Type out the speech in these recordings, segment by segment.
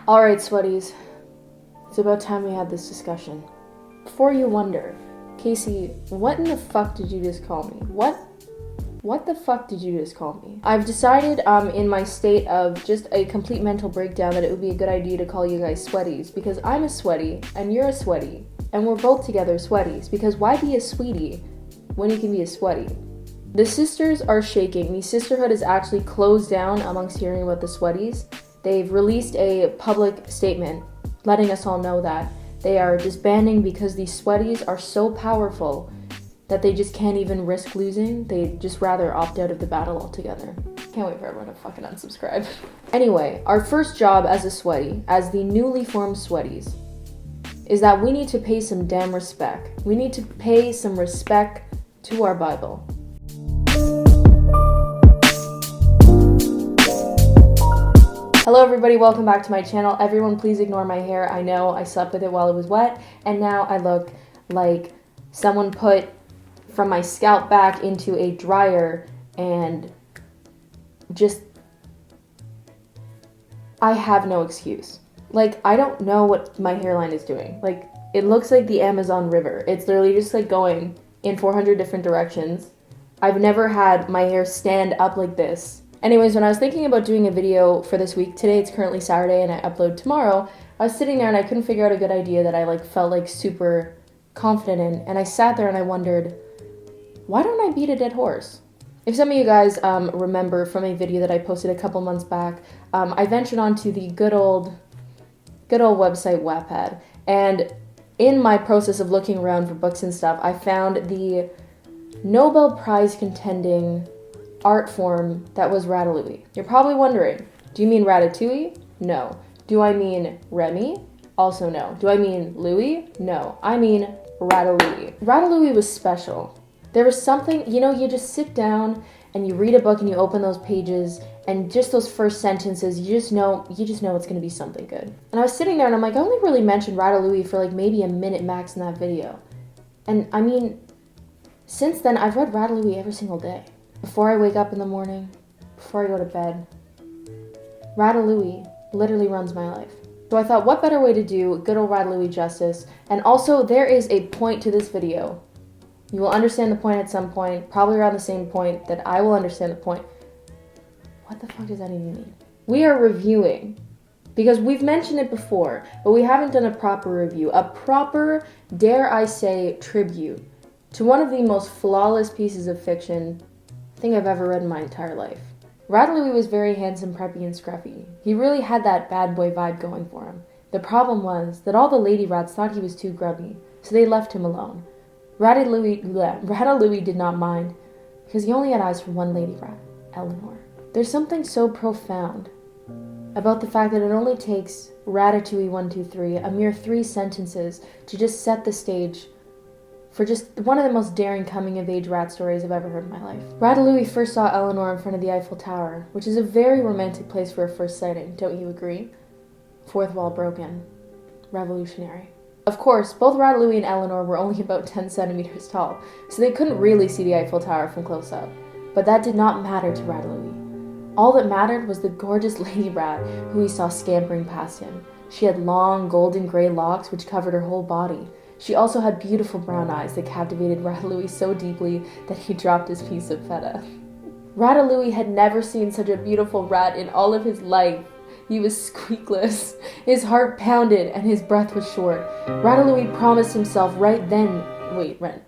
Alright, sweaties. It's about time we had this discussion. Before you wonder, Casey, what in the fuck did you just call me? What the fuck did you just call me? I've decided, in my state of just a complete mental breakdown, that it would be a good idea to call you guys sweaties, because I'm a sweaty, and you're a sweaty, and we're both together sweaties, because why be a sweetie when you can be a sweaty? The sisters are shaking. The sisterhood is actually closed down amongst hearing about the sweaties. They've released a public statement letting us all know that they are disbanding because these sweaties are so powerful that they just can't even risk losing. They'd just rather opt out of the battle altogether. Can't wait for everyone to fucking unsubscribe. Anyway, our first job as a sweaty, as the newly formed sweaties, is that we need to pay some damn respect. We need to pay some respect to our Bible. Hello everybody, welcome back to my channel. Everyone please ignore my hair. I know I slept with it while it was wet, and now I look like someone put from my scalp back into a dryer and just... I have no excuse. Like, I don't know what my hairline is doing. Like, it looks like the Amazon River. It's literally just like going in 400 different directions. I've never had my hair stand up like this. Anyways, when I was thinking about doing a video for this week, today it's currently Saturday and I upload tomorrow, I was sitting there and I couldn't figure out a good idea that I felt super confident in, and I sat there and I wondered, why don't I beat a dead horse? If some of you guys remember from a video that I posted a couple months back, I ventured onto the good old website Wattpad, and in my process of looking around for books and stuff, I found the Nobel Prize contending art form that was Ratatouille. You're probably wondering, do you mean Ratatouille? No. Do I mean Remy? Also no. Do I mean Louis? No. I mean Ratatouille. Ratatouille was special. There was something, you just sit down and you read a book and you open those pages and just those first sentences, you just know it's going to be something good. And I was sitting there and I'm like, I only really mentioned Ratatouille for maybe a minute max in that video. And I mean, since then I've read Ratatouille every single day. Before I wake up in the morning, before I go to bed, Ratatouille literally runs my life. So I thought, what better way to do good old Ratatouille justice? And also, there is a point to this video. You will understand the point at some point, probably around the same point that I will understand the point. What the fuck does that even mean? We are reviewing, because we've mentioned it before, but we haven't done a proper review, a proper, dare I say, tribute to one of the most flawless pieces of fiction I think I've ever read in my entire life. Ratatouille was very handsome, preppy, and scruffy. He really had that bad boy vibe going for him. The problem was that all the lady rats thought he was too grubby, so they left him alone. Ratatouille did not mind, because he only had eyes for one lady rat, Eleanor. There's something so profound about the fact that it only takes Ratatouille 1, 2, 3, a mere 3 sentences, to just set the stage for just one of the most daring coming-of-age rat stories I've ever heard in my life. Ratatouille first saw Eleanor in front of the Eiffel Tower, which is a very romantic place for a first sighting, don't you agree? Fourth wall broken. Revolutionary. Of course, both Ratatouille and Eleanor were only about 10 centimeters tall, so they couldn't really see the Eiffel Tower from close up. But that did not matter to Ratatouille. All that mattered was the gorgeous lady rat who he saw scampering past him. She had long, golden gray locks which covered her whole body. She also had beautiful brown eyes that captivated Ratatouille so deeply that he dropped his piece of feta. Ratatouille had never seen such a beautiful rat in all of his life. He was squeakless, his heart pounded, and his breath was short. Ratatouille promised himself right then that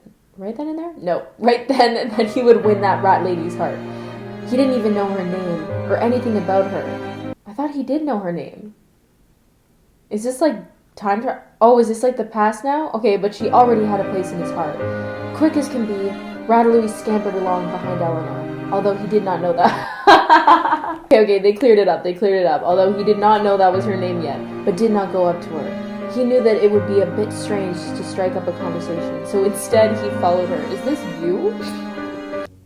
he would win that rat lady's heart. He didn't even know her name, or anything about her. I thought he did know her name. Is this time travel? Oh, is this the past now? Okay, but she already had a place in his heart. Quick as can be, Ratatouille scampered along behind Eleanor, although he did not know that. Okay, they cleared it up, although he did not know that was her name yet, but did not go up to her. He knew that it would be a bit strange to strike up a conversation, so instead he followed her. Is this you?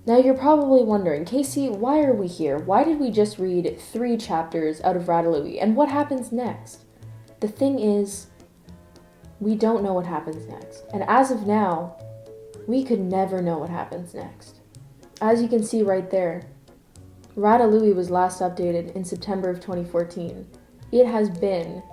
Now you're probably wondering, Casey, why are we here? Why did we just read 3 chapters out of Ratatouille, and what happens next? The thing is, we don't know what happens next. And as of now, we could never know what happens next. As you can see right there, Ratatouille was last updated in September of 2014. It has been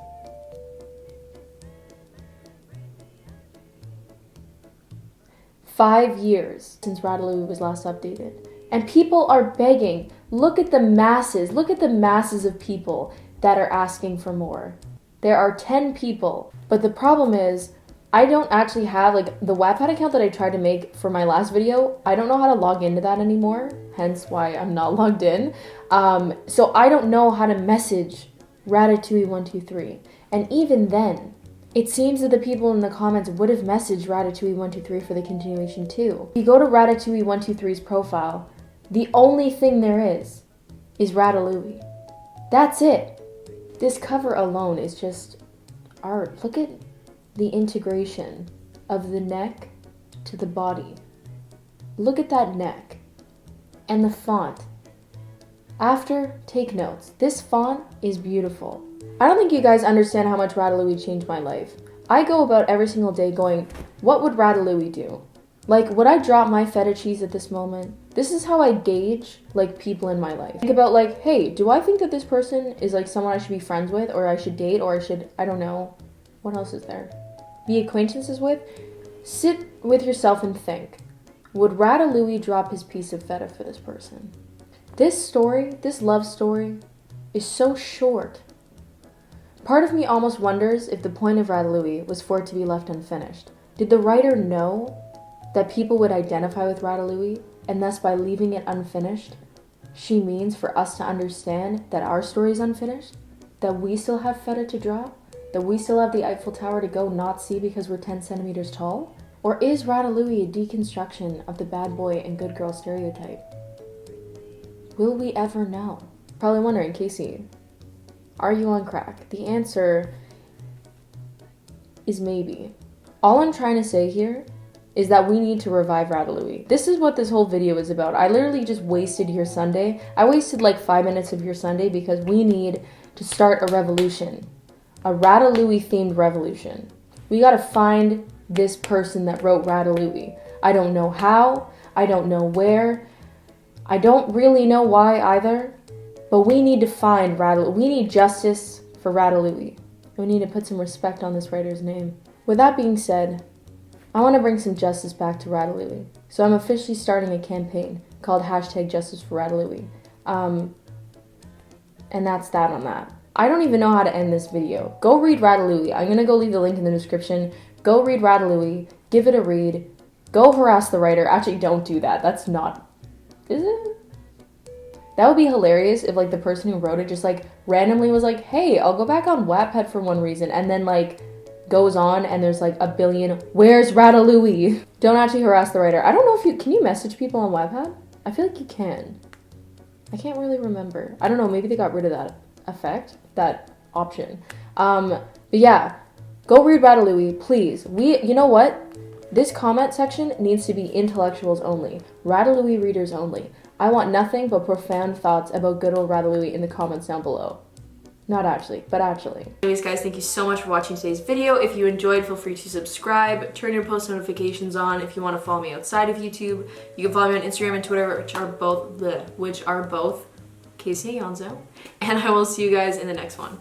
five years since Ratatouille was last updated. And people are begging. Look at the masses of people that are asking for more. There are 10 people. But the problem is, I don't actually have, like, the Wattpad account that I tried to make for my last video, I don't know how to log into that anymore, hence why I'm not logged in. So I don't know how to message Ratatouille123. And even then, it seems that the people in the comments would have messaged Ratatouille123 for the continuation too. If you go to Ratatouille123's profile, the only thing there is Ratatouille. That's it. This cover alone is just art. Look at the integration of the neck to the body. Look at that neck and the font. After, take notes. This font is beautiful. I don't think you guys understand how much Ratatouille changed my life. I go about every single day going, what would Ratatouille do? Like, would I drop my feta cheese at this moment? This is how I gauge, like, people in my life. Think about, like, hey, do I think that this person is, like, someone I should be friends with, or I should date, or I should, I don't know. What else is there? Be acquaintances with? Sit with yourself and think. Would Ratatouille drop his piece of feta for this person? This story, this love story, is so short. Part of me almost wonders if the point of Ratatouille was for it to be left unfinished. Did the writer know that people would identify with Ratatouille, and thus by leaving it unfinished, she means for us to understand that our story is unfinished? That we still have feta to drop? That we still have the Eiffel Tower to go not see because we're 10 centimeters tall? Or is Ratatouille a deconstruction of the bad boy and good girl stereotype? Will we ever know? Probably wondering, Casey, are you on crack? The answer is maybe. All I'm trying to say here is that we need to revive Ratatouille. This is what this whole video is about. I literally just wasted your Sunday. I wasted like 5 minutes of your Sunday because we need to start a revolution. A Ratatouille themed revolution. We gotta find this person that wrote Ratatouille. I don't know how, I don't know where, I don't really know why either, but we need to find Ratatouille. We need justice for Ratatouille. We need to put some respect on this writer's name. With that being said, I want to bring some justice back to Ratatouille. So I'm officially starting a campaign called #JusticeForRatatouille. And that's that on that. I don't even know how to end this video. Go read Ratatouille. I'm going to go leave the link in the description. Go read Ratatouille. Give it a read. Go harass the writer. Actually, don't do that. That's not... Is it? That would be hilarious if, like, the person who wrote it just, like, randomly was like, hey, I'll go back on Wattpad for one reason. And then, like, goes on and there's, like, a billion, where's Ratatouille? Don't actually harass the writer. I don't know if you... Can you message people on Wattpad? I feel like you can. I can't really remember. I don't know. Maybe they got rid of that effect, that option. But yeah, go read Ratatouille, please. You know what? This comment section needs to be intellectuals only, Ratatouille readers only. I want nothing but profound thoughts about good old Ratatouille in the comments down below. Not actually, but actually. Anyways, guys, thank you so much for watching today's video. If you enjoyed, feel free to subscribe, turn your post notifications on. If you want to follow me outside of YouTube, you can follow me on Instagram and Twitter, which are both Casey Ayonzo. And I will see you guys in the next one.